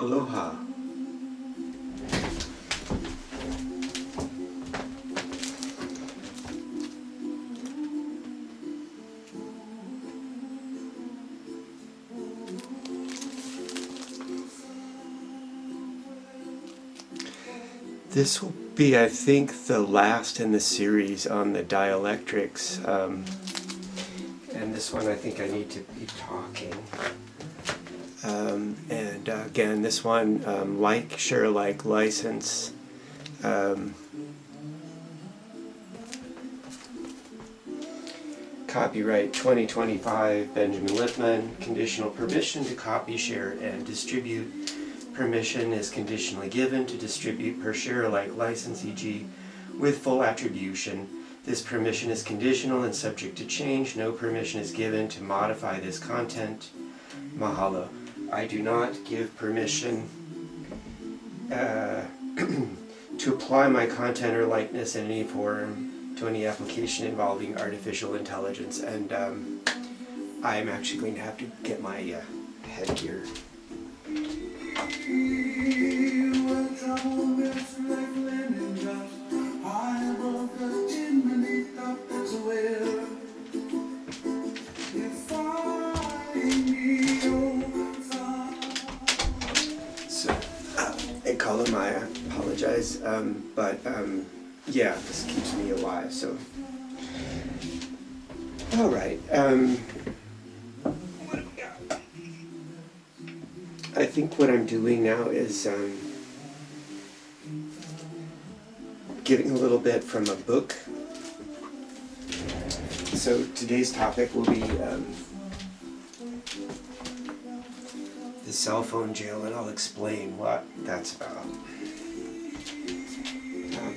Aloha. This will be, I think, the last in the series on the dialectics. And this one I think I need to be talking. And again, this one, like, share alike, license. Copyright 2025, Benjamin Lipman. Conditional permission to copy, share, and distribute. Permission is conditionally given to distribute per share alike license, e.g. with full attribution. This permission is conditional and subject to change. No permission is given to modify this content. Mahalo. I do not give permission to apply my content or likeness in any form to any application involving artificial intelligence. And I'm actually going to have to get my headgear. So, I apologize, but yeah, this keeps me alive, so. All right. What do we got? I think what I'm doing now is giving a little bit from a book. So today's topic will be the cell phone jail, and I'll explain what that's about.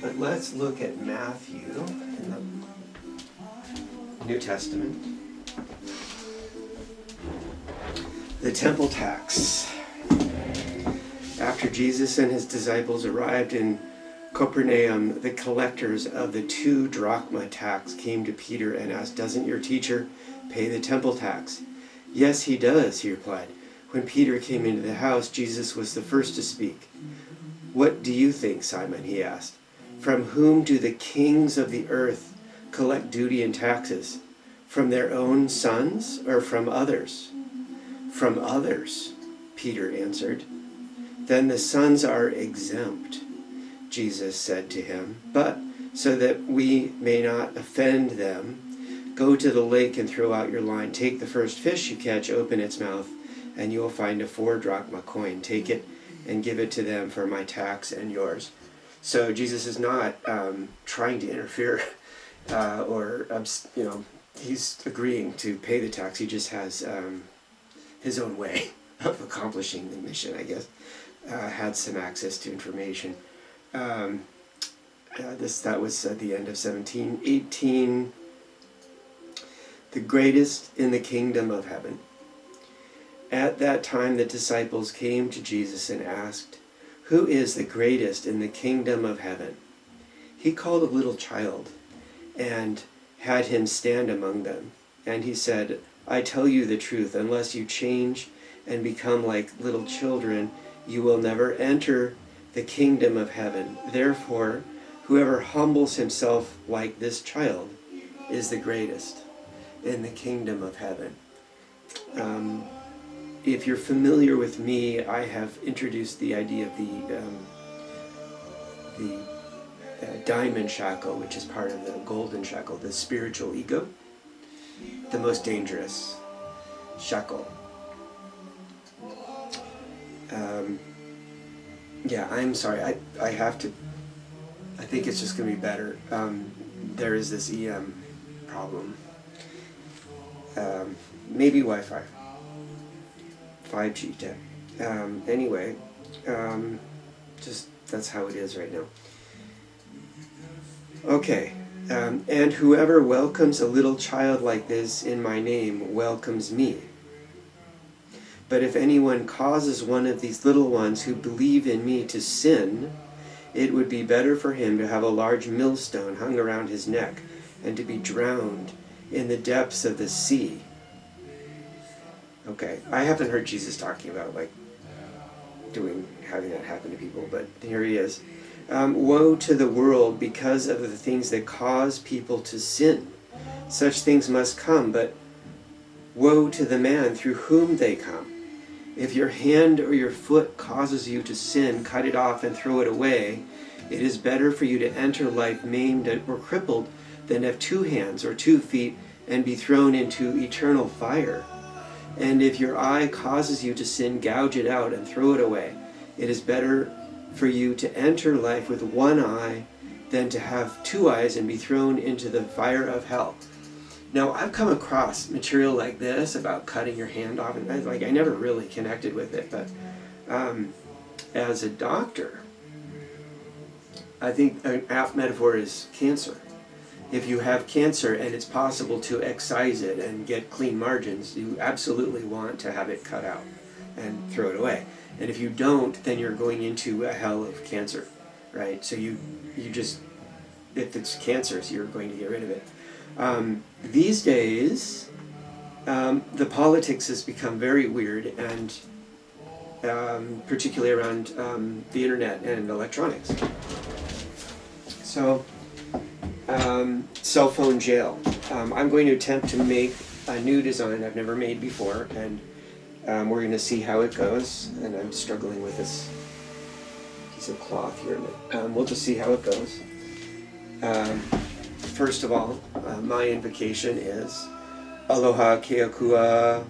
But let's look at Matthew in the New Testament. The temple tax. After Jesus and his disciples arrived in Capernaum, the collectors of the 2 drachma tax came to Peter and asked, "Doesn't your teacher pay the temple tax?" "Yes, he does," he replied. When Peter came into the house, Jesus was the first to speak. "What do you think, Simon?" he asked. "From whom do the kings of the earth collect duty and taxes? From their own sons or from others?" "From others," Peter answered. "Then the sons are exempt," Jesus said to him. "But so that we may not offend them, go to the lake and throw out your line. Take the first fish you catch, open its mouth, and you will find a 4 drachma coin. Take it and give it to them for my tax and yours." So Jesus is not trying to interfere or, he's agreeing to pay the tax. He just has his own way of accomplishing the mission, I guess. Had some access to information. That was at the end of 1718. The greatest in the kingdom of heaven. At that time the disciples came to Jesus and asked, "Who is the greatest in the kingdom of heaven?" He called a little child and had him stand among them. And he said, "I tell you the truth, unless you change and become like little children, you will never enter the kingdom of heaven. Therefore, whoever humbles himself like this child is the greatest in the kingdom of heaven." If you're familiar with me, I have introduced the idea of the diamond shackle, which is part of the golden shackle, the spiritual ego, the most dangerous shackle. Yeah, I'm sorry. I have to. I think it's just going to be better. There is this EM problem. Maybe Wi-Fi. 5G tech. Anyway, just that's how it is right now. Okay. And whoever welcomes a little child like this in my name welcomes me. But if anyone causes one of these little ones who believe in me to sin, it would be better for him to have a large millstone hung around his neck and to be drowned in the depths of the sea. Okay, I haven't heard Jesus talking about having that happen to people, but here he is. Woe to the world because of the things that cause people to sin. Such things must come, but woe to the man through whom they come. If your hand or your foot causes you to sin, cut it off and throw it away. It is better for you to enter life maimed or crippled than have 2 hands or 2 feet and be thrown into eternal fire. And if your eye causes you to sin, gouge it out and throw it away. It is better for you to enter life with 1 eye than to have 2 eyes and be thrown into the fire of hell. Now, I've come across material like this about cutting your hand off, and I never really connected with it, but as a doctor, I think an apt metaphor is cancer. If you have cancer and it's possible to excise it and get clean margins, you absolutely want to have it cut out and throw it away. And if you don't, then you're going into a hell of cancer, right? So you just, if it's cancerous, you're going to get rid of it. These days, the politics has become very weird, and particularly around the internet and electronics. So, cell phone jail. I'm going to attempt to make a new design I've never made before, and we're going to see how it goes. And I'm struggling with this piece of cloth here, but we'll just see how it goes. First of all, my invocation is Aloha Ke Akua,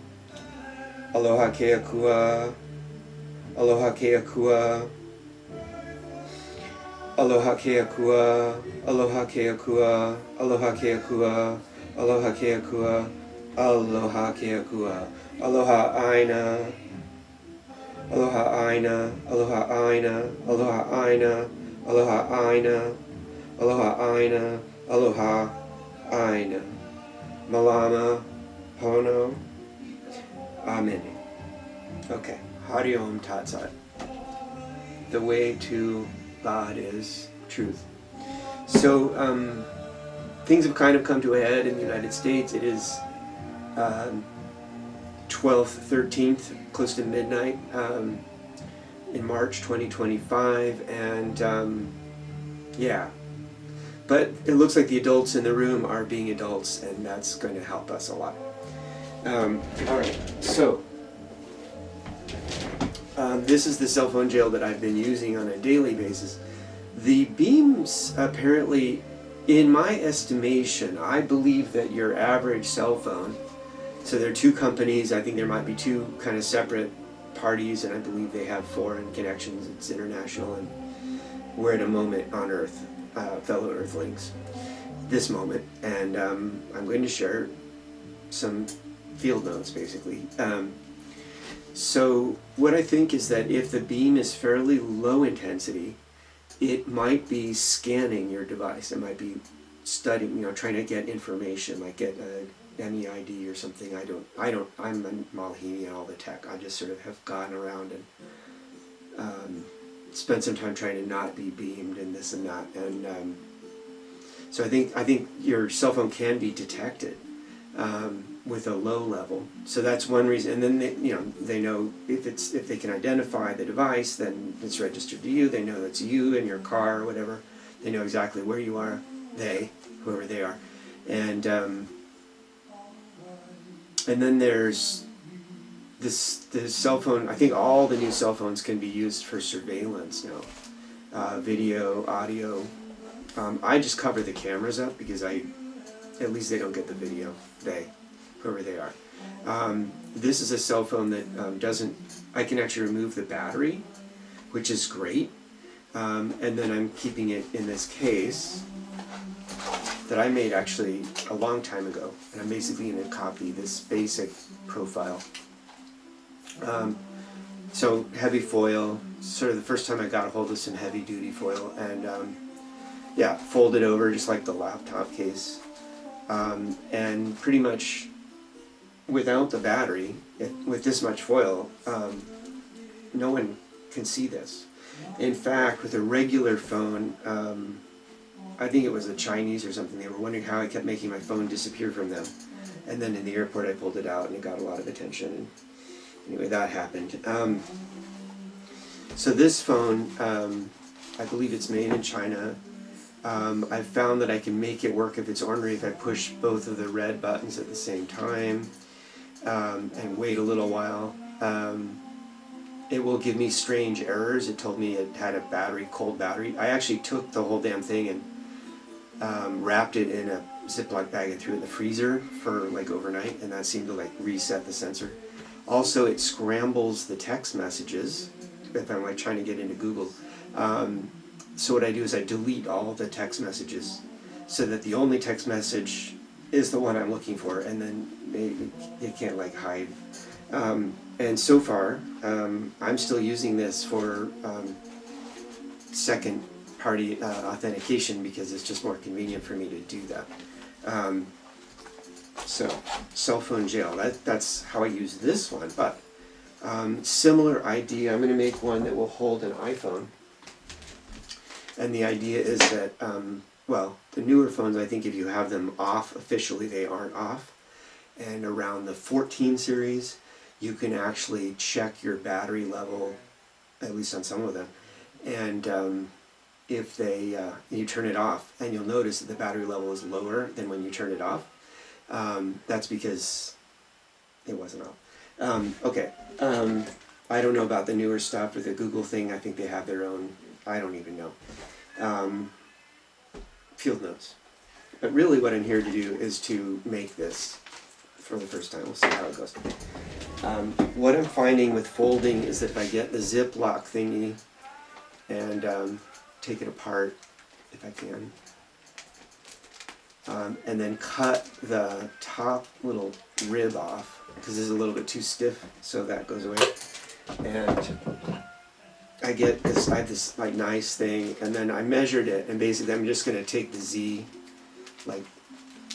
Aloha Ke Akua, Aloha Ke Akua, Aloha Ke Akua, Aloha Ke Akua, Aloha Ke Akua, Aloha Ke Akua, Aloha Ke Akua, Aloha Aina, Aloha Aina, Aloha Aina, Aloha Aina, Aloha Aina, Aloha Aina, Aloha Aina, Malama Pono, Amen. Okay, Hari Om Tat Sat. The way to God is truth. So things have kind of come to a head in the United States. It is 12th, 13th, close to midnight in March 2025, and yeah. But it looks like the adults in the room are being adults, and that's going to help us a lot. All right, so this is the cell phone jail that I've been using on a daily basis. The beams, apparently, in my estimation, I believe that your average cell phone, so there are 2 companies, I think there might be 2 kind of separate parties, and I believe they have foreign connections, it's international, and we're at a moment on Earth. Fellow Earthlings, this moment, and I'm going to share some field notes, basically. So what I think is that if the beam is fairly low intensity, it might be scanning your device. It might be studying, trying to get information, like get a MEID or something. I'm a Malhini and all the tech. I just sort of have gone around and spent some time trying to not be beamed and this and that, and so I think your cell phone can be detected with a low level. So that's one reason. And then they know if they can identify the device, then it's registered to you. They know it's you in your car or whatever. They know exactly where you are. Whoever they are, and then there's the cell phone. I think all the new cell phones can be used for surveillance now, video, audio. I just cover the cameras up because at least they don't get the video. Whoever they are. This is a cell phone that I can actually remove the battery, which is great. And then I'm keeping it in this case that I made actually a long time ago, and I'm basically going to copy this basic profile. So heavy foil, sort of the first time I got a hold of some heavy duty foil, and fold it over just like the laptop case, and pretty much without the battery, with this much foil, no one can see this. In fact, with a regular phone, I think it was the Chinese or something, they were wondering how I kept making my phone disappear from them. And then in the airport I pulled it out and it got a lot of attention. And anyway, that happened. So this phone, I believe it's made in China. I've found that I can make it work if it's ornery if I push both of the red buttons at the same time and wait a little while. It will give me strange errors. It told me it had a cold battery. I actually took the whole damn thing and wrapped it in a Ziploc bag and threw it in the freezer for like overnight, and that seemed to like reset the sensor. Also, it scrambles the text messages if I'm like trying to get into Google. So what I do is I delete all the text messages so that the only text message is the one I'm looking for, and then it can't like hide. And so far, I'm still using this for second party authentication because it's just more convenient for me to do that. So, cell phone jail, that's how I use this one, but similar idea. I'm going to make one that will hold an iPhone. And the idea is that, well, the newer phones, I think if you have them off officially, they aren't off. And around the 14 series, you can actually check your battery level, at least on some of them. And if you turn it off, and you'll notice that the battery level is lower than when you turn it off. That's because it wasn't off. Okay. I don't know about the newer stuff or the Google thing. I think they have their own. I don't even know. Field notes. But really what I'm here to do is to make this for the first time. We'll see how it goes. What I'm finding with folding is that if I get the Ziploc thingy and take it apart, if I can, and then cut the top little rib off, because this is a little bit too stiff, so that goes away. And I have this like nice thing, and then I measured it, and basically I'm just going to take the Z, like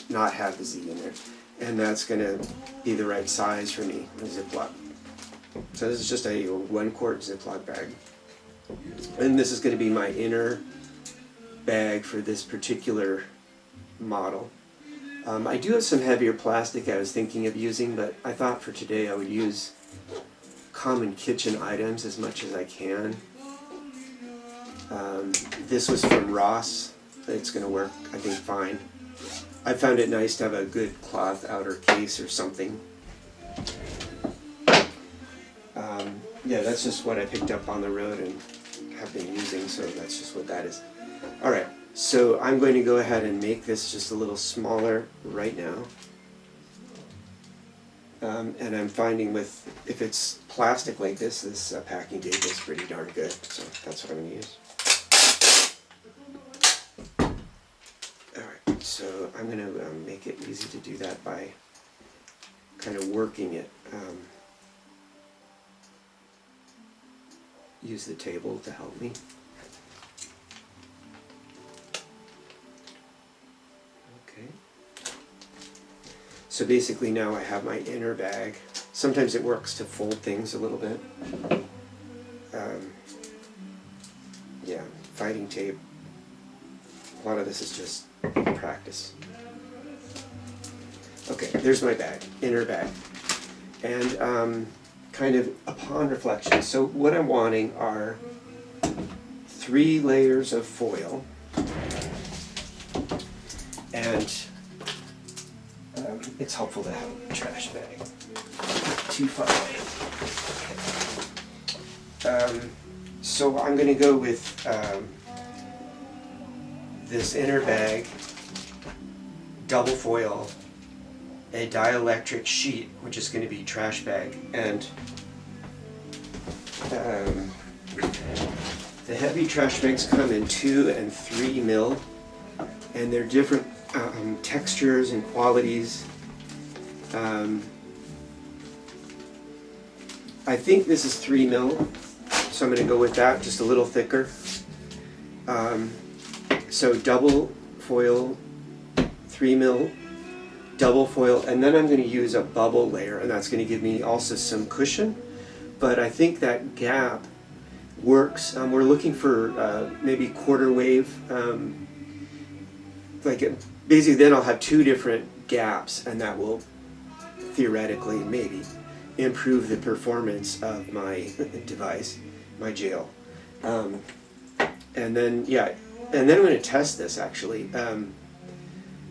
not have the Z in there, and that's going to be the right size for me, a Ziploc. So this is just a 1-quart Ziploc bag, and this is going to be my inner bag for this particular model. I do have some heavier plastic I was thinking of using, but I thought for today I would use common kitchen items as much as I can. This was from Ross. It's going to work, I think, fine. I found it nice to have a good cloth outer case or something. Yeah, that's just what I picked up on the road and have been using, so that's just what that is. Alright, so I'm going to go ahead and make this just a little smaller right now. And I'm finding if it's plastic like this packing tape is pretty darn good, so that's what I'm going to use. Alright, so I'm going to make it easy to do that by kind of working it. Use the table to help me. Okay. So basically now I have my inner bag. Sometimes it works to fold things a little bit. Yeah, fighting tape. A lot of this is just practice. Okay, there's my bag, inner bag. And kind of upon reflection, so what I'm wanting are 3 layers of foil. And it's helpful to have a trash bag. Not too far away. So I'm going to go with this inner bag, double foil, a dielectric sheet, which is going to be trash bag, and the heavy trash bags come in 2 and 3 mil, and they're different textures and qualities. I think this is 3 mil, so I'm going to go with that, just a little thicker. So double foil, 3 mil, double foil, and then I'm going to use a bubble layer, and that's going to give me also some cushion. But I think that gap works. We're looking for maybe quarter wave, basically then I'll have 2 different gaps, and that will theoretically maybe improve the performance of my device. my jail. And then, yeah, and then I'm going to test this actually.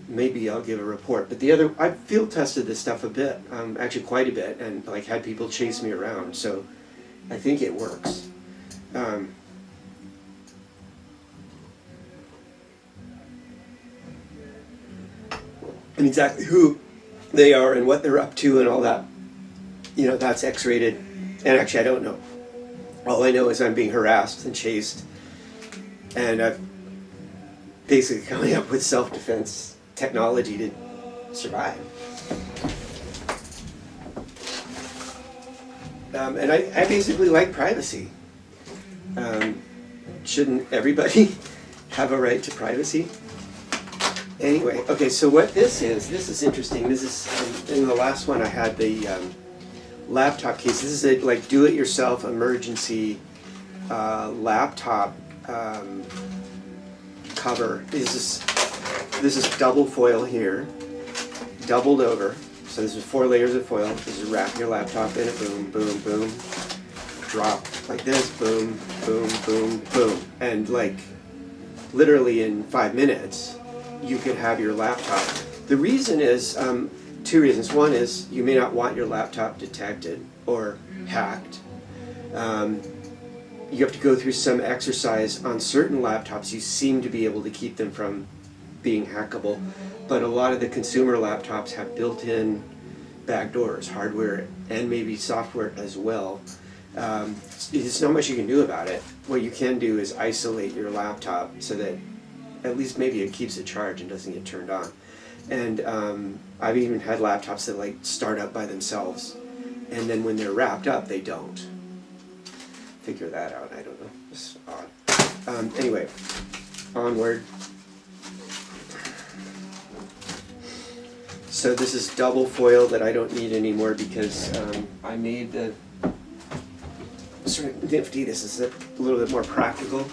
Maybe I'll give a report. But I field tested this stuff a bit, actually quite a bit, and like had people chase me around. So I think it works. And exactly who they are and what they're up to and all that, that's X-rated. And actually, I don't know. All I know is I'm being harassed and chased, and I'm basically coming up with self-defense technology to survive. And I basically like privacy. Shouldn't everybody have a right to privacy? Anyway, okay, so what this is interesting. This is, in the last one I had the laptop case. This is a like do-it-yourself emergency laptop cover. This is double foil here, doubled over. So this is 4 layers of foil. This is wrap your laptop in it, boom, boom, boom. Drop like this, boom, boom, boom, boom. And like literally in 5 minutes, you could have your laptop. The reason is 2 reasons. One is you may not want your laptop detected or hacked. You have to go through some exercise on certain laptops. You seem to be able to keep them from being hackable, but a lot of the consumer laptops have built-in backdoors, hardware and maybe software as well. There's not much you can do about it. What you can do is isolate your laptop so that at least maybe it keeps it charged and doesn't get turned on. And I've even had laptops that like start up by themselves, and then when they're wrapped up, they don't. Figure that out. I don't know. It's odd. Anyway, onward. So this is double foil that I don't need anymore because I made the sort of nifty. This is a little bit more practical.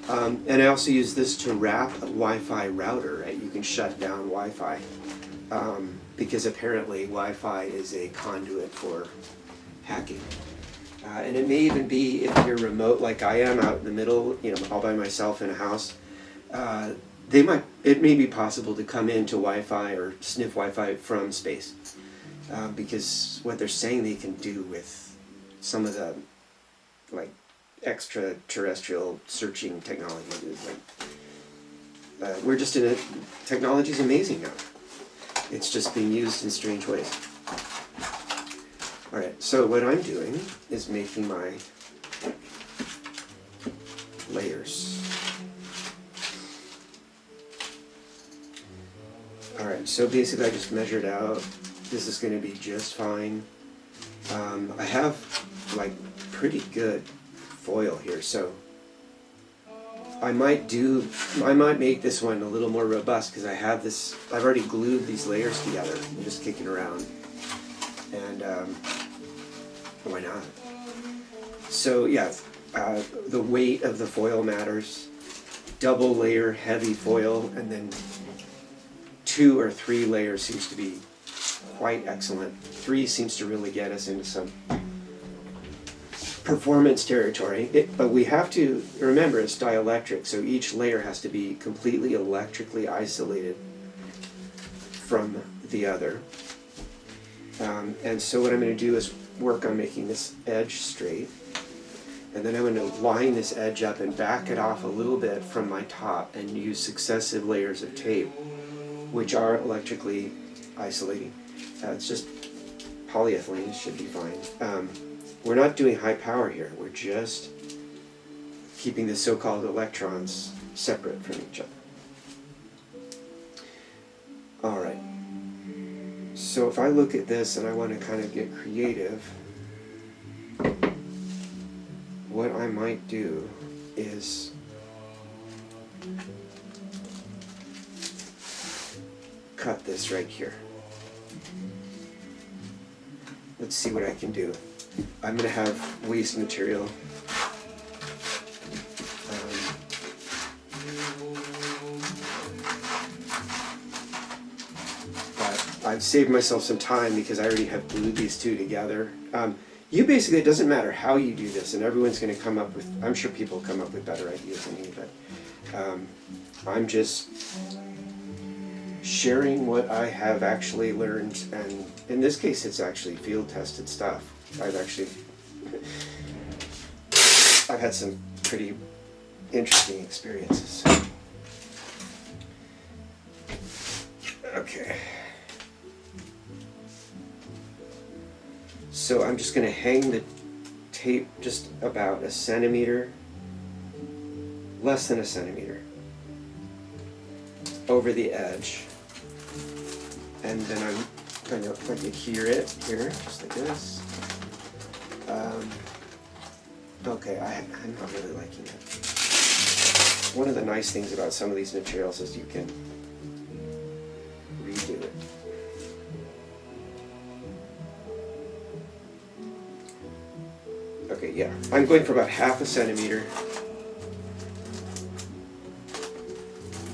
And I also use this to wrap a Wi-Fi router. Right? You can shut down Wi-Fi because apparently Wi-Fi is a conduit for hacking. And it may even be if you're remote like I am out in the middle, all by myself in a house. It may be possible to come into Wi-Fi or sniff Wi-Fi from space because what they're saying they can do with some of the like extraterrestrial searching technology is like we're just in a technology's amazing now. It's just being used in strange ways. All right, so what I'm doing is making my layers. All right, so basically I just measured out. This is going to be just fine. I have like pretty good foil here, so I might make this one a little more robust because I have this. I've already glued these layers together. I'm just kicking around, and why not? So yeah, the weight of the foil matters. Double layer heavy foil, and then 2 or 3 layers seems to be quite excellent. 3 seems to really get us into some performance territory. But we have to remember it's dielectric, so each layer has to be completely electrically isolated from the other. And so what I'm going to do is work on making this edge straight. And then I'm going to line this edge up and back it off a little bit from my top and use successive layers of tape, which are electrically isolating. It's just polyethylene, it should be fine. We're not doing high power here, we're just keeping the so-called electrons separate from each other. Alright, so if I look at this and I want to kind of get creative, what I might do is cut this right here. Let's see what I can do. I'm going to have waste material. But I've saved myself some time because I already have glued these two together. you basically, it doesn't matter how you do this, and everyone's going to come up with, I'm sure people come up with better ideas than me, but I'm just sharing what I have actually learned, and in this case it's actually field tested stuff. I've had some pretty interesting experiences. Okay. So I'm just going to hang the tape just about a centimeter, less than a centimeter, over the edge. And then I'm going to adhere it here, just like this. Okay, I'm not really liking it. One of the nice things about some of these materials is you can redo it. Okay, yeah, I'm going for about half a centimeter.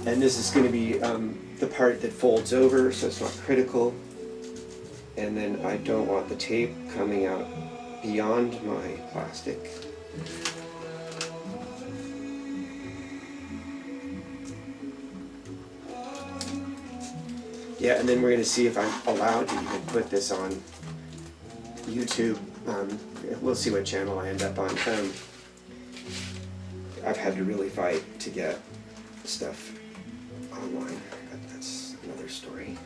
And this is going to be the part that folds over, so it's not critical. And then I don't want the tape coming out beyond my plastic. Yeah, and then we're going to see if I'm allowed to even put this on YouTube. We'll see what channel I end up on. I've had to really fight to get stuff online, but that's another story.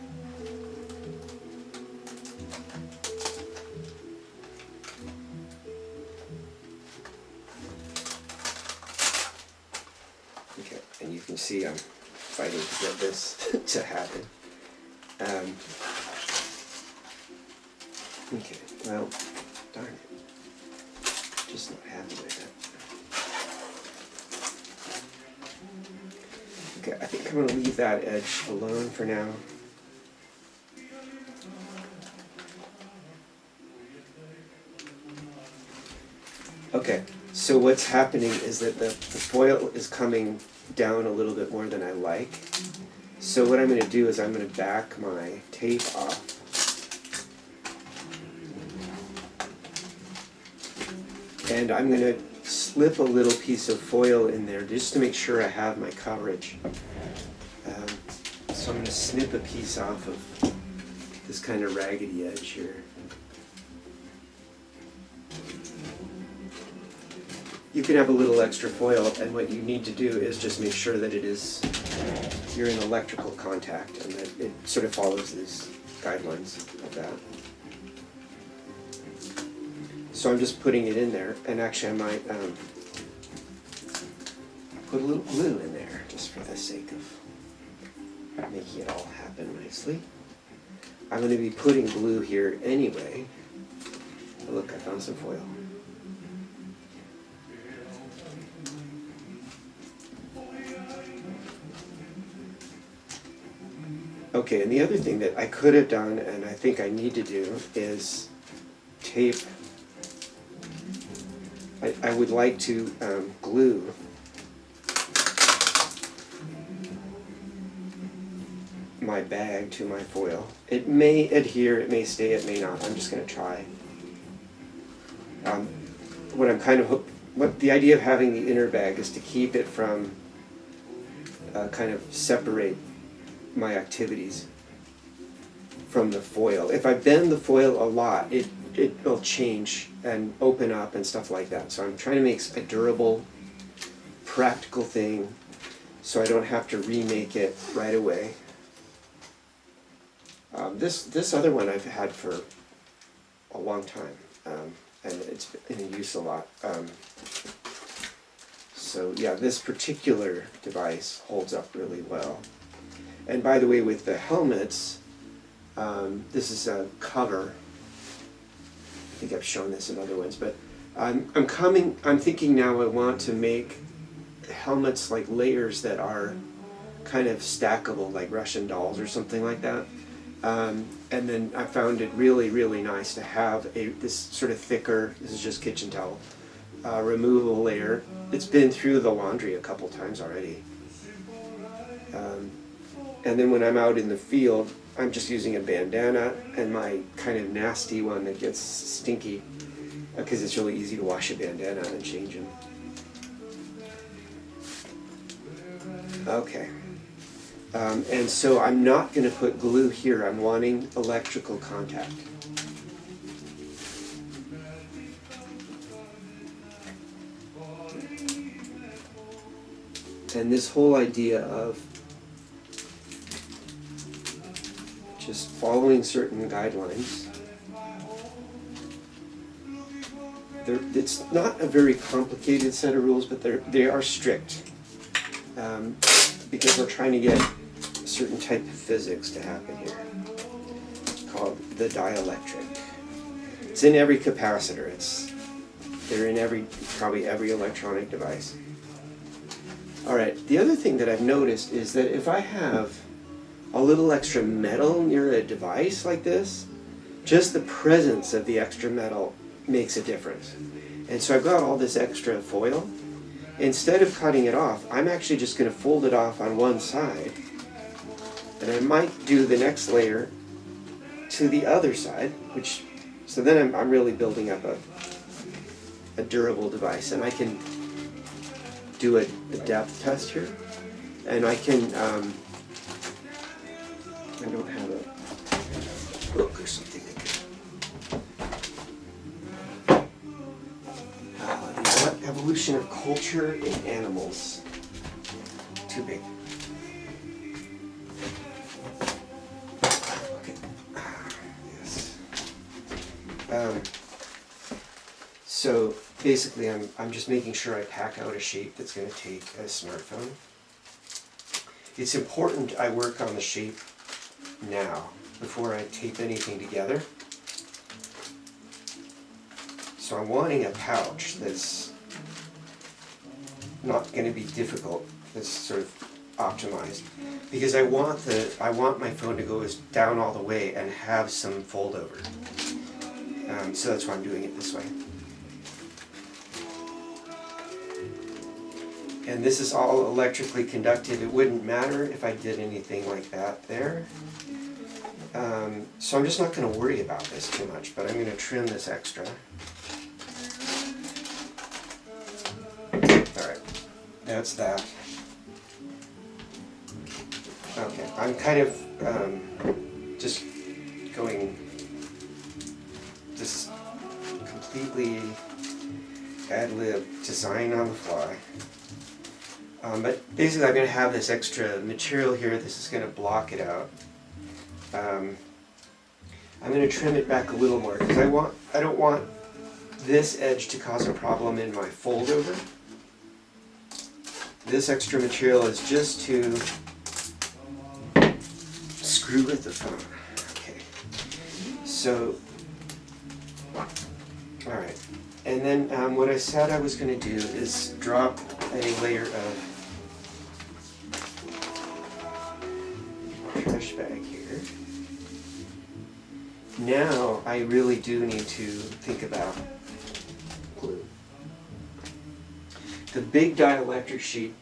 Okay, and you can see I'm fighting to get this to happen. Okay, well, darn it. Just not happy with that. Okay, I think I'm going to leave that edge alone for now. Okay, so what's happening is that the foil is coming down a little bit more than I like. So what I'm going to do is I'm going to back my tape off. And I'm going to slip a little piece of foil in there just to make sure I have my coverage. So I'm going to snip a piece off of this kind of raggedy edge here. You can have a little extra foil, and what you need to do is just make sure that you're in electrical contact, and that it sort of follows these guidelines of that. So I'm just putting it in there, and actually I might put a little glue in there just for the sake of making it all happen nicely. I'm going to be putting glue here anyway. Oh, look, I found some foil. Okay, and the other thing that I could have done, and I think I need to do, is tape. I would like to glue my bag to my foil. It may adhere, it may stay, it may not. I'm just going to try. What the idea of having the inner bag is to keep it from kind of separate my activities from the foil. If I bend the foil a lot, it'll change and open up and stuff like that. So I'm trying to make a durable, practical thing so I don't have to remake it right away. This other one I've had for a long time, and it's been in use a lot. So yeah, this particular device holds up really well. And by the way, with the helmets, this is a cover. I think I've shown this in other ones, but I'm thinking now I want to make helmets like layers that are kind of stackable, like Russian dolls or something like that. And then I found it really, really nice to have this sort of thicker, this is just kitchen towel, removable layer. It's been through the laundry a couple times already. And then when I'm out in the field, I'm just using a bandana and my kind of nasty one that gets stinky. because it's really easy to wash a bandana and change them. Okay. And so I'm not going to put glue here. I'm wanting electrical contact. And this whole idea of just following certain guidelines, it's not a very complicated set of rules, but they are strict, because we're trying to get a certain type of physics to happen here, called the dielectric. It's in every capacitor. They're in probably every electronic device. All right, the other thing that I've noticed is that if I have a little extra metal near a device like this, just the presence of the extra metal makes a difference. And so I've got all this extra foil. Instead of cutting it off, I'm actually just going to fold it off on one side, and I might do the next layer to the other side, so then I'm really building up a durable device, and I can do a depth test here, and I can, I don't have a book or something. The evolution of culture in animals. Too big. Okay. Yes. So basically, I'm just making sure I pack out a shape that's going to take a smartphone. It's important I work on the shape now before I tape anything together. So I'm wanting a pouch that's not going to be difficult, that's sort of optimized, because I want my phone to go down all the way and have some fold over. So that's why I'm doing it this way. And this is all electrically conductive. It wouldn't matter if I did anything like that there. So I'm just not going to worry about this too much, but I'm going to trim this extra. Alright, that's that. Okay, I'm kind of just going this completely ad-lib design on the fly. But basically I'm going to have this extra material here. This is going to block it out. I'm going to trim it back a little more because I don't want this edge to cause a problem in my fold over. This extra material is just to screw with the phone. Okay. So, alright. And then what I said I was going to do is drop a layer of trash bag here. Now I really do need to think about glue. The big dielectric sheet,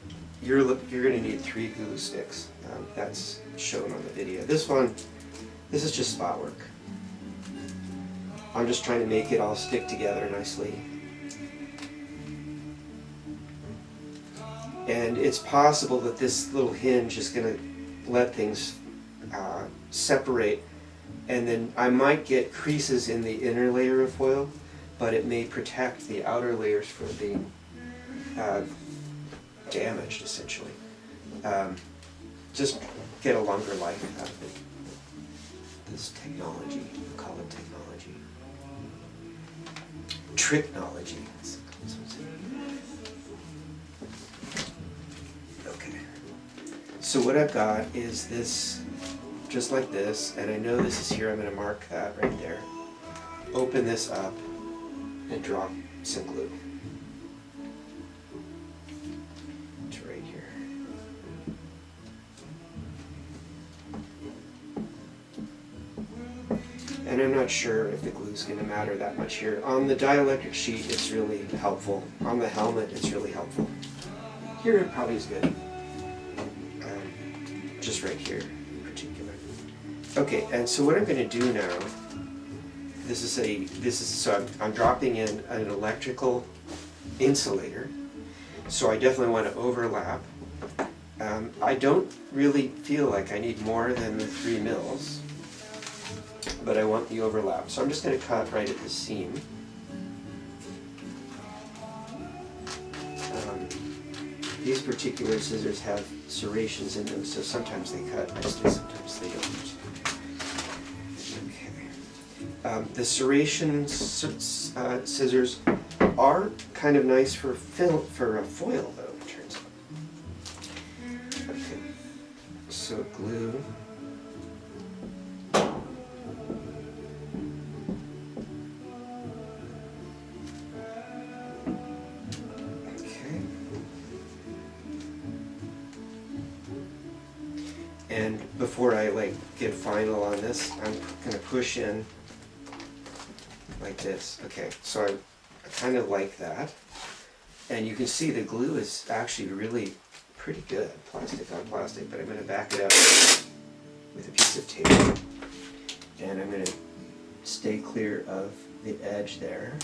you're going to need 3 glue sticks. That's shown on the video. This is just spot work. I'm just trying to make it all stick together nicely. And it's possible that this little hinge is going to let things separate, and then I might get creases in the inner layer of foil, but it may protect the outer layers from being damaged, essentially. Just get a longer life out of it. This technology, we'll call it technology. Tricknology. Okay. So what I've got is this, just like this, and I know this is here. I'm going to mark that right there. Open this up and drop some glue. It's right here. And I'm not sure if the glue is going to matter that much here. On the dielectric sheet, it's really helpful. On the helmet, it's really helpful. Here, it probably is good. Just right here in particular. Okay, and so what I'm going to do now so I'm dropping in an electrical insulator, so I definitely want to overlap. I don't really feel like I need more than the 3 mils, but I want the overlap. So I'm just going to cut right at the seam. These particular scissors have serrations in them, so sometimes they cut nicely, sometimes they don't. Okay. The serration scissors are kind of nice for a foil, though, it turns out. Okay. So glue. And before I get final on this, I'm going to push in like this. Okay, so I kind of like that. And you can see the glue is actually really pretty good, plastic on plastic, but I'm going to back it up with a piece of tape. And I'm going to stay clear of the edge there.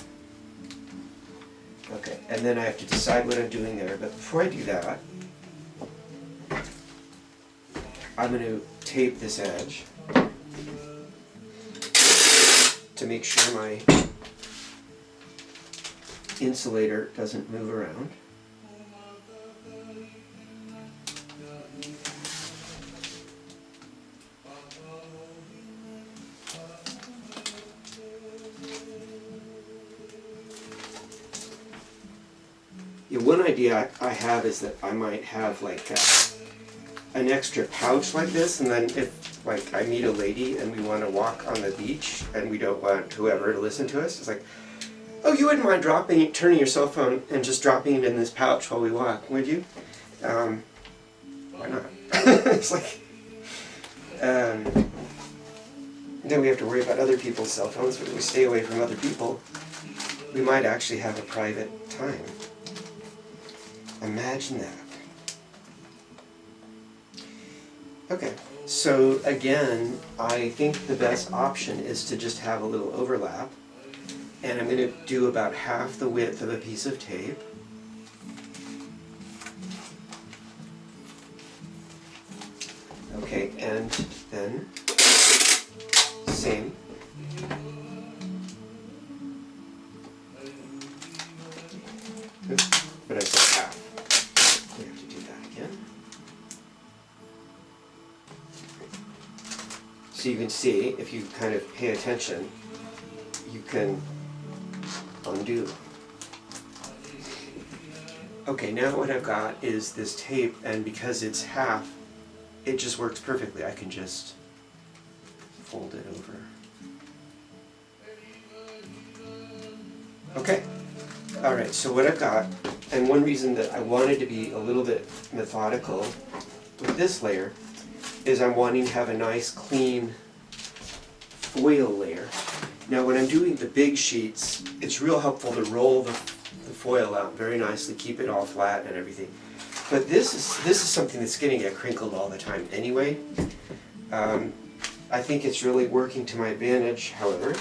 Okay, and then I have to decide what I'm doing there, but before I do that, I'm going to tape this edge to make sure my insulator doesn't move around. Yeah, one idea I have is that I might have an extra pouch like this, and then if I meet a lady and we want to walk on the beach and we don't want whoever to listen to us, it's like, oh, you wouldn't mind turning your cell phone and just dropping it in this pouch while we walk, would you? Why not? It's like, then we have to worry about other people's cell phones, but if we stay away from other people, we might actually have a private time. Imagine that. Okay, so again, I think the best option is to just have a little overlap, and I'm going to do about half the width of a piece of tape. Okay, and then same. Oops, but I said half. We have to do that again. So you can see, if you kind of pay attention, you can undo. Okay, now what I've got is this tape, and because it's half, it just works perfectly. I can just fold it over. Okay, alright, so what I've got, and one reason that I wanted to be a little bit methodical with this layer is I'm wanting to have a nice clean foil layer. Now when I'm doing the big sheets, it's real helpful to roll the foil out very nicely, keep it all flat and everything. But this is something that's going to get crinkled all the time anyway. I think it's really working to my advantage, however,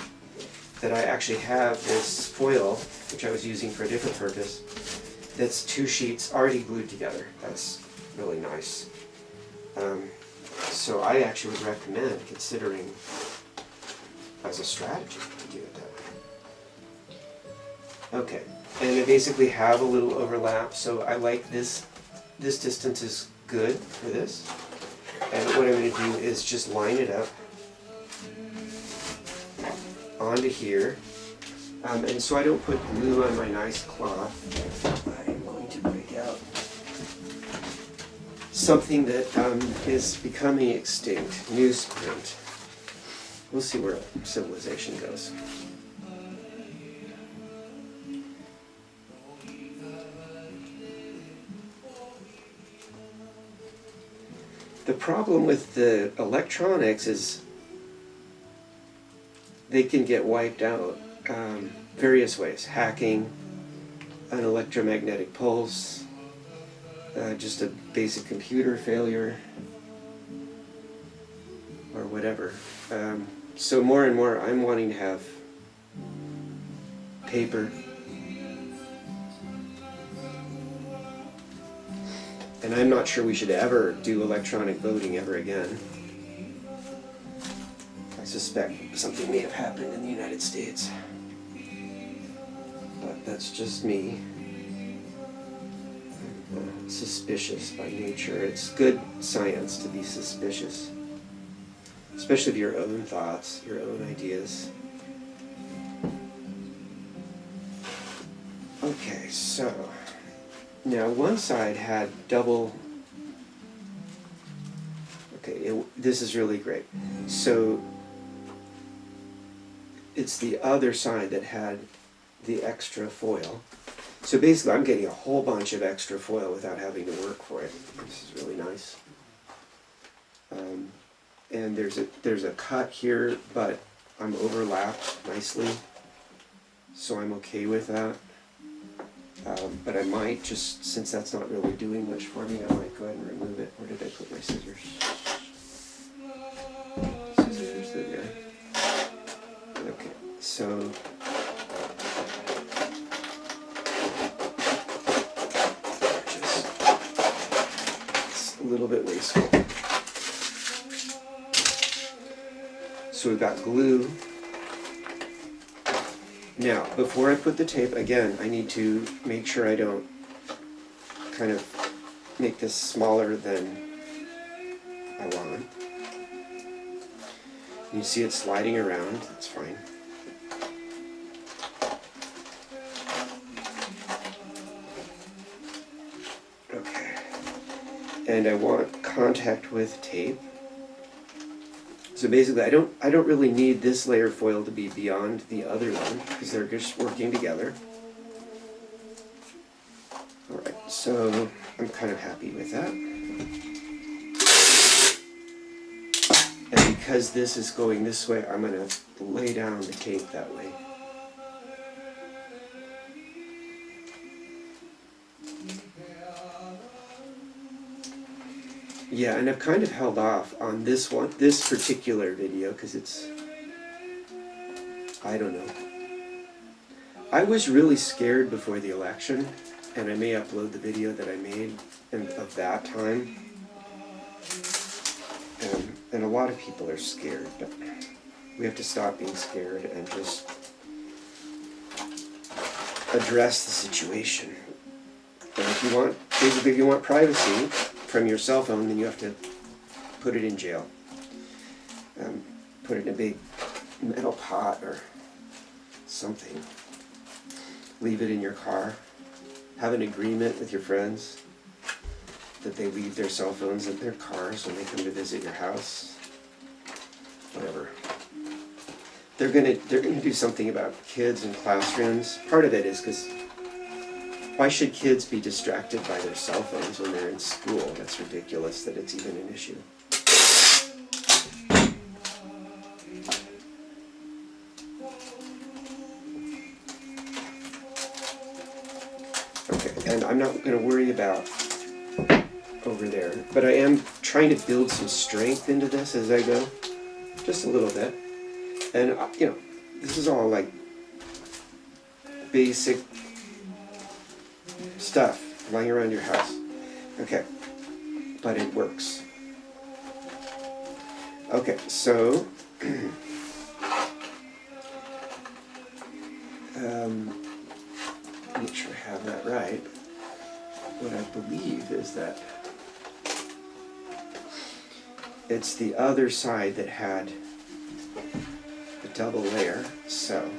that I actually have this foil, which I was using for a different purpose, that's 2 sheets already glued together. That's really nice. So I actually would recommend considering as a strategy to do it that way. Okay, and I basically have a little overlap, so I like this. This distance is good for this. And what I'm going to do is just line it up onto here. And so I don't put glue on my nice cloth, I'm going to break out something that is becoming extinct, newsprint. We'll see where civilization goes. The problem with the electronics is they can get wiped out various ways. Hacking, an electromagnetic pulse, just a basic computer failure, or whatever. So more and more I'm wanting to have paper. And I'm not sure we should ever do electronic voting ever again. I suspect something may have happened in the United States. But that's just me. I'm suspicious by nature. It's good science to be suspicious. Especially of your own thoughts, your own ideas. Okay, so now one side had double. Okay, this is really great. So it's the other side that had the extra foil. So basically I'm getting a whole bunch of extra foil without having to work for it. This is really nice. And there's a cut here, but I'm overlapped nicely, so I'm okay with that. But I might just, since that's not really doing much for me, I might go ahead and remove it. Where did I put my scissors? Scissors, there. Okay, so it's a little bit wasteful. So we've got glue. Now, before I put the tape, again, I need to make sure I don't kind of make this smaller than I want. You see it sliding around, that's fine. Okay. And I want contact with tape. So basically, I don't really need this layer of foil to be beyond the other one because they're just working together. All right, so I'm kind of happy with that. And because this is going this way, I'm going to lay down the tape that way. Yeah, and I've kind of held off on this particular video, because it's, I don't know. I was really scared before the election, and I may upload the video that I made of that time. And a lot of people are scared, but we have to stop being scared and just address the situation. And if you want, basically if you want privacy from your cell phone, then you have to put it in jail. Put it in a big metal pot or something. Leave it in your car. Have an agreement with your friends that they leave their cell phones in their cars when they come to visit your house. Whatever. They're gonna do something about kids in classrooms. Part of it is because why should kids be distracted by their cell phones when they're in school? That's ridiculous that it's even an issue. Okay, and I'm not going to worry about over there, but I am trying to build some strength into this as I go, just a little bit. And, you know, this is all like basic stuff lying around your house. Okay, but it works. Okay, so make sure I have that right. What I believe is that it's the other side that had the double layer, so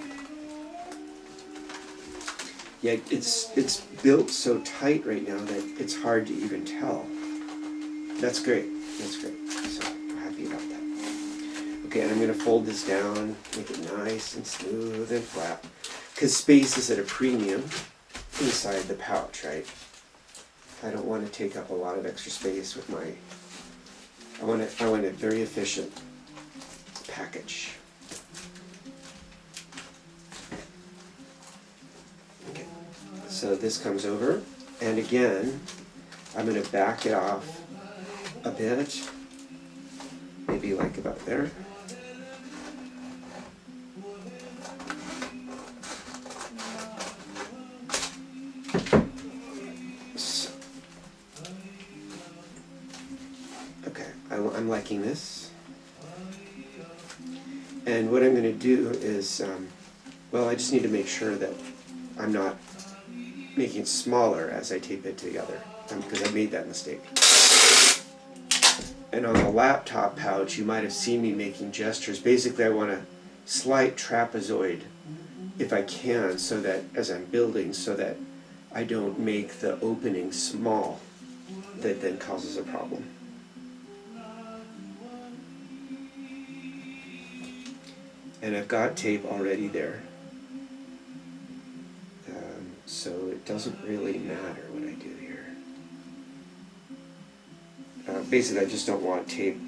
yeah, it's built so tight right now that it's hard to even tell. That's great. That's great. So I'm happy about that. Okay, and I'm going to fold this down, make it nice and smooth and flat, because space is at a premium inside the pouch, right? I don't want to take up a lot of extra space with my. I want a very efficient package. Okay, so this comes over, and again, I'm going to back it off a bit, maybe like about there. I'm liking this. And what I'm going to do is, well, I just need to make sure that I'm not making it smaller as I tape it together, because I made that mistake. And on the laptop pouch, you might have seen me making gestures. Basically, I want a slight trapezoid, if I can, so that as I'm building, so that I don't make the opening small, that then causes a problem. And I've got tape already there. So it doesn't really matter what I do here. Basically, I just don't want tape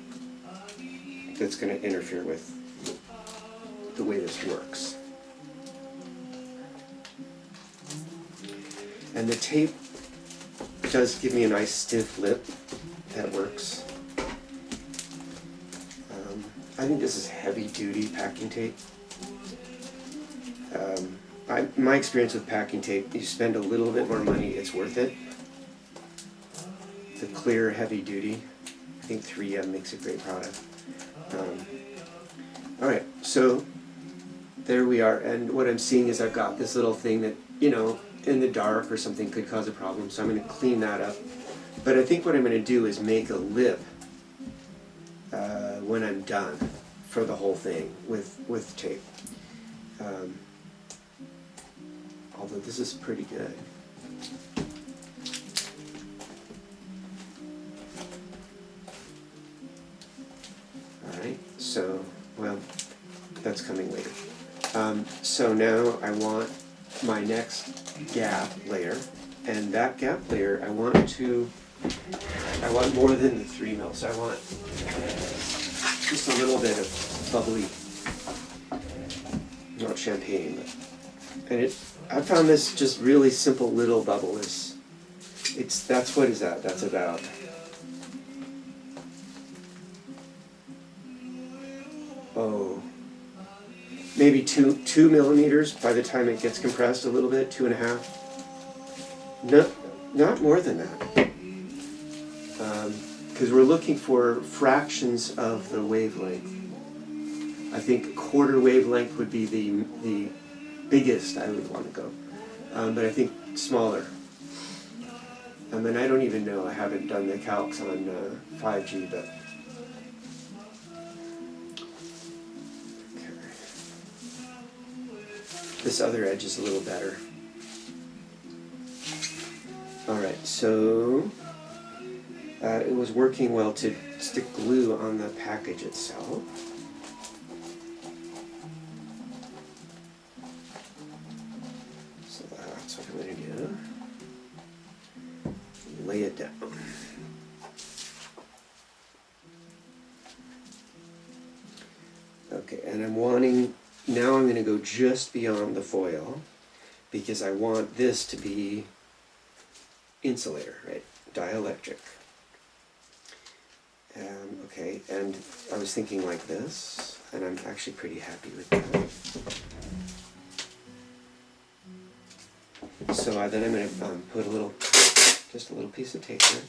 that's going to interfere with the way this works. And the tape does give me a nice stiff lip. That works. I think this is heavy-duty packing tape. My experience with packing tape, you spend a little bit more money, it's worth it. The clear, heavy-duty, I think 3M makes a great product. Alright, so there we are, and what I'm seeing is I've got this little thing that, you know, in the dark or something could cause a problem, so I'm going to clean that up. But I think what I'm going to do is make a lip when I'm done for the whole thing with tape. Although this is pretty good. Alright, so, well, that's coming later. So now I want my next gap layer, and that gap layer I want more than the 3 mils. I want just a little bit of bubbly, not champagne, but, and I found this just really simple little bubble that's what is that? That's about maybe two millimeters by the time it gets compressed a little bit, 2.5. No, not more than that. Because we're looking for fractions of the wavelength. I think quarter wavelength would be the biggest I would want to go. But I think smaller. And I don't even know, I haven't done the calcs on 5G, but this other edge is a little better. Alright, so it was working well to stick glue on the package itself. So that's what I'm going to do. Lay it down. Okay, and now I'm going to go just beyond the foil because I want this to be insulator, right? Dielectric. Okay, and I was thinking like this, and I'm actually pretty happy with that. So then I'm going to put just a little piece of tape here.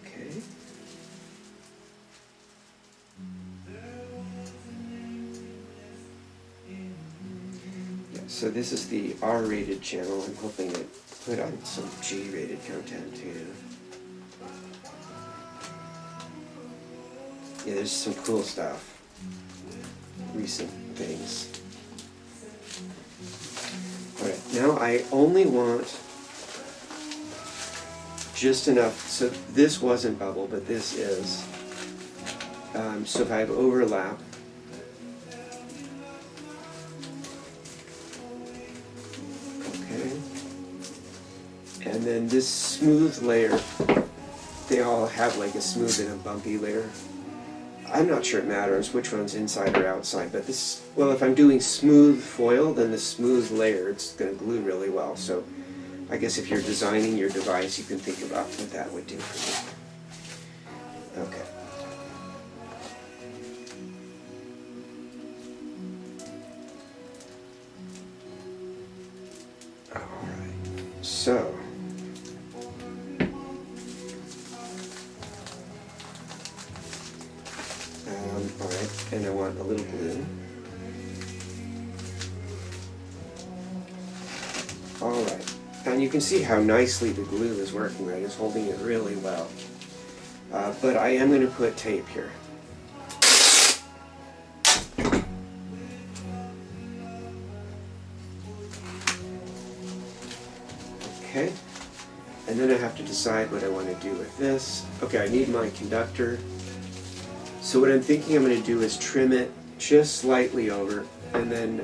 Okay. Yeah, so this is the R-rated channel. I'm hoping it put on some G-rated content too. Yeah, there's some cool stuff. Recent things. Alright, now I only want just enough, so this wasn't bubble, but this is. So if I have overlap, okay, and then this smooth layer, they all have like a smooth and a bumpy layer. I'm not sure it matters which one's inside or outside, but this, well, if I'm doing smooth foil, then the smooth layer, it's going to glue really well. So I guess if you're designing your device, you can think about what that would do for you. Okay. Alright, so and I want a little glue. Alright, and you can see how nicely the glue is working, right? It's holding it really well. But I am going to put tape here. Okay, and then I have to decide what I want to do with this. Okay, I need my conductor. So what I'm thinking I'm going to do is trim it just slightly over, and then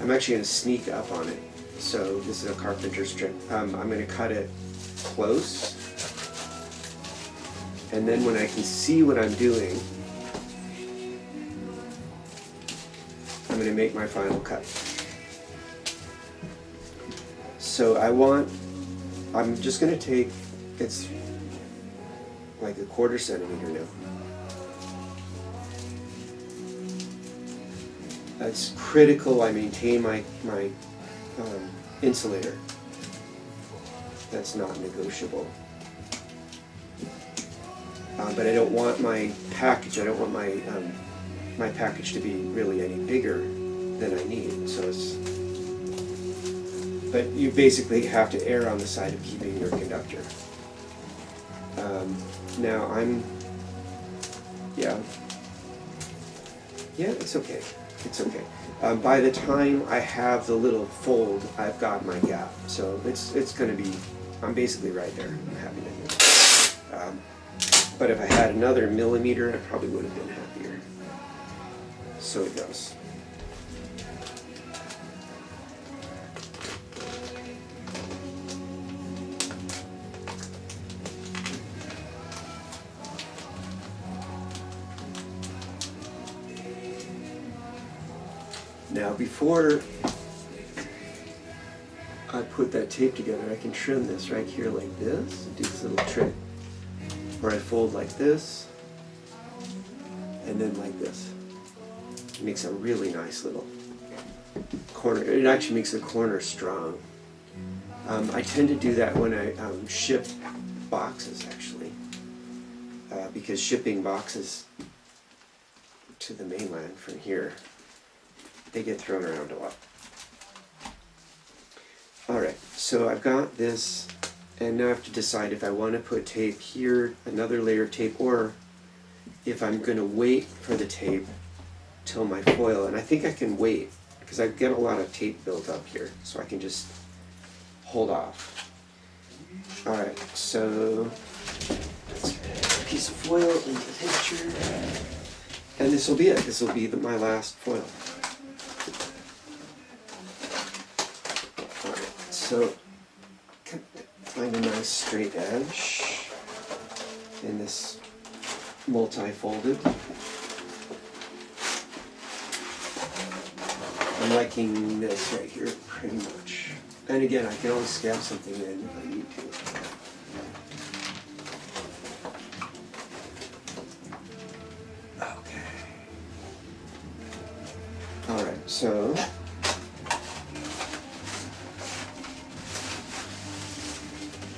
I'm actually going to sneak up on it. So this is a carpenter strip. I'm going to cut it close, and then when I can see what I'm doing, I'm going to make my final cut. So I'm just going to take, it's like a 1/4 centimeter now. That's critical. I maintain my insulator. That's not negotiable. But I don't want my package. I don't want my package to be really any bigger than I need. So it's. But you basically have to err on the side of keeping your conductor. Now it's okay. It's okay. By the time I have the little fold, I've got my gap. So it's going to be, I'm basically right there. I'm happy to do it. But if I had another millimeter, I probably would have been happier. So it goes. Now before I put that tape together, I can trim this right here like this, do this little trick, where I fold like this, and then like this. It makes a really nice little corner. It actually makes the corner strong. I tend to do that when I ship boxes, actually, because shipping boxes to the mainland from here, they get thrown around a lot. Alright, so I've got this, and now I have to decide if I want to put tape here, another layer of tape, or if I'm going to wait for the tape till my foil. And I think I can wait, because I get a lot of tape built up here, so I can just hold off. Alright, so let's get a piece of foil into the picture, and this will be it. This will be my last foil. So, find a nice straight edge in this multi-folded. I'm liking this right here pretty much. And again, I can always scab something in if I need to. Okay. Alright, so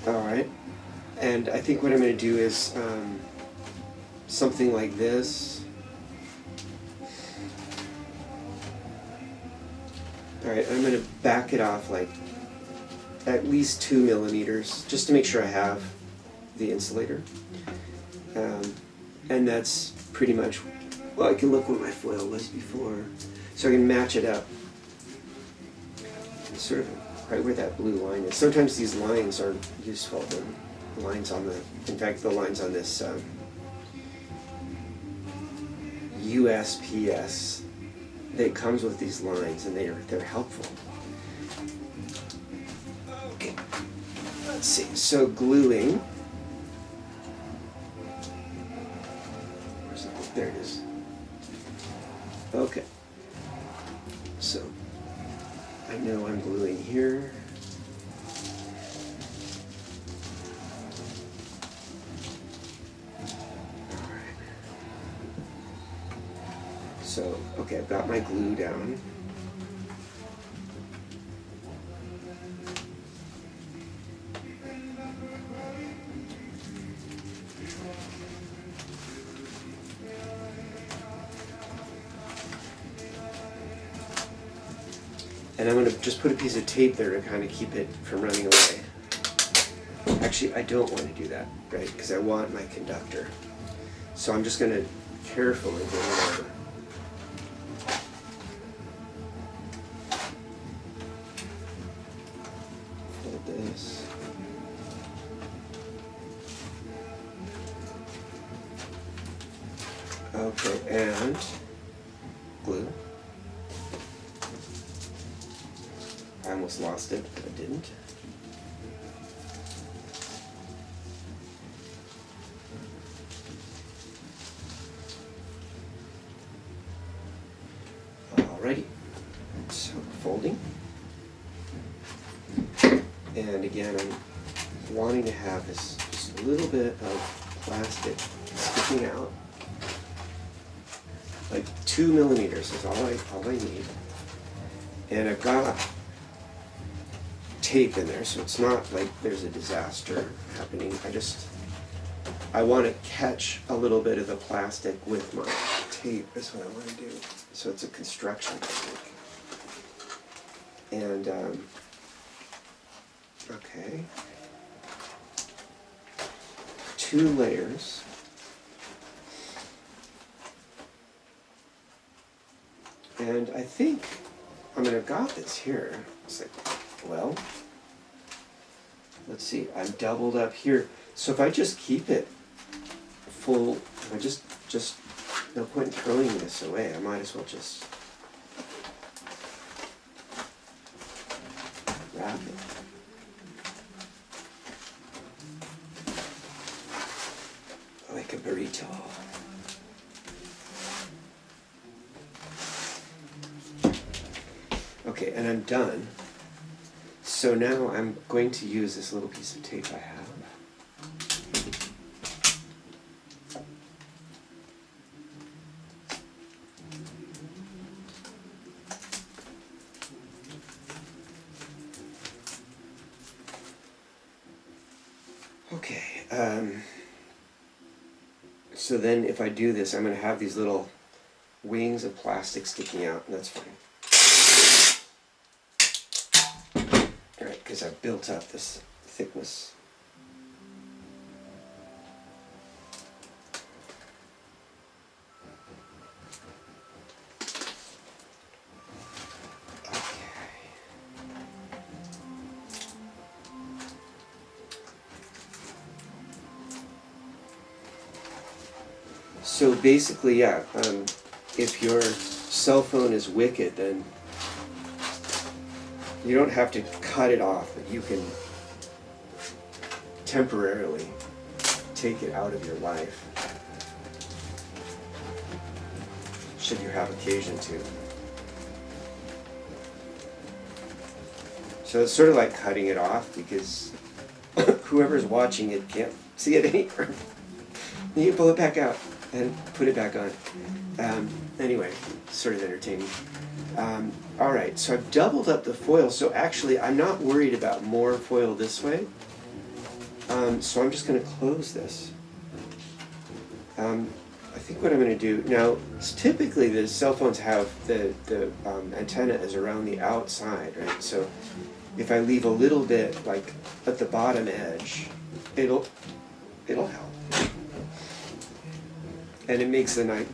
alright, and I think what I'm going to do is something like this. Alright, I'm going to back it off like at least 2 millimeters, just to make sure I have the insulator. And that's pretty much, well, I can look what my foil was before, so I can match it up. Sort of right where that blue line is. Sometimes these lines are useful. The lines on the, in fact, the lines on this USPS, it comes with these lines, and they're helpful. Okay, let's see. So gluing. Where's it? There it is. Okay. So I know I'm gluing here. Alright. So, okay, I've got my glue down. And I'm going to just put a piece of tape there to kind of keep it from running away. Actually, I don't want to do that, right? Because I want my conductor. So I'm just going to carefully bring it over. Fold this. Okay, and glue. I almost lost it, but I didn't. Alrighty, so folding. And again, I'm wanting to have this just a little bit of plastic sticking out. Like 2 millimeters is all I need. And I've got tape in there, so it's not like there's a disaster happening. I want to catch a little bit of the plastic with my tape is what I want to do. So it's a construction technique. And, okay. 2 layers. And I think, I've got this here. It's like, well, let's see, I'm doubled up here. So if I just keep it full, if I just no point in throwing this away. I might as well just wrap it. Like a burrito. Okay, and I'm done. So now I'm going to use this little piece of tape I have. Okay, so then if I do this, I'm going to have these little wings of plastic sticking out, and that's fine. Right, because I've built up this thickness. So basically, yeah, if your cell phone is wicked, then you don't have to cut it off, but you can temporarily take it out of your life, should you have occasion to. So it's sort of like cutting it off, because whoever's watching it can't see it anymore. You can pull it back out and put it back on. Anyway, sort of entertaining. All right, so I've doubled up the foil, so actually I'm not worried about more foil this way. So I'm just going to close this. I think what I'm going to do, now typically the cell phones have the antenna is around the outside, right? So if I leave a little bit like at the bottom edge, it'll help. And it makes the night,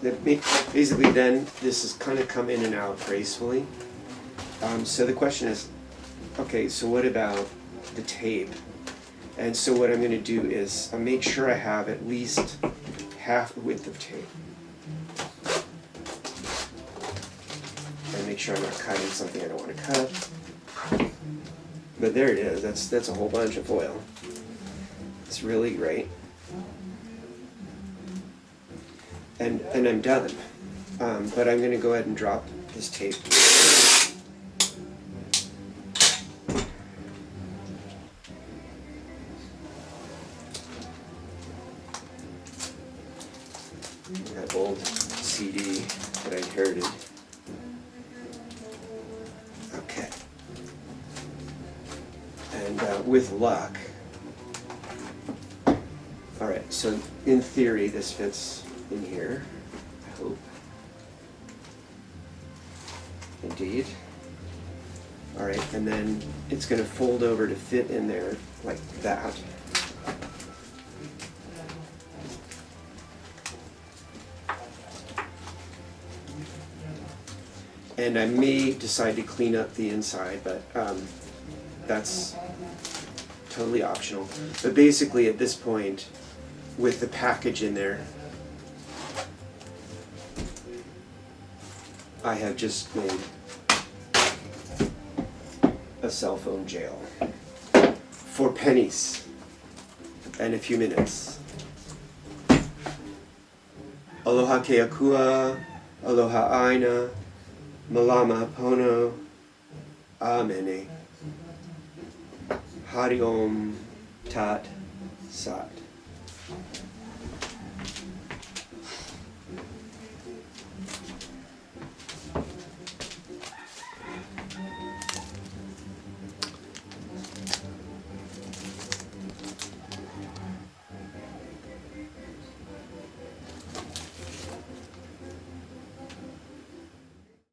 basically then this is kind of come in and out gracefully. So the question is, okay, so what about the tape? And so what I'm going to do is make sure I have at least half the width of tape. And make sure I'm not cutting something I don't want to cut. But there it is, that's a whole bunch of foil. It's really great. And I'm done. But I'm going to go ahead and drop this tape. That old CD that I inherited. Okay. And with luck, all right, so in theory this fits in here, I hope. Indeed. All right, and then it's going to fold over to fit in there like that. And I may decide to clean up the inside, but that's totally optional. But basically at this point, with the package in there, I have just made a cell phone jail for pennies and a few minutes. Aloha Ke Akua, Aloha Aina, Malama Pono, Amene, Hari Om Tat Sat.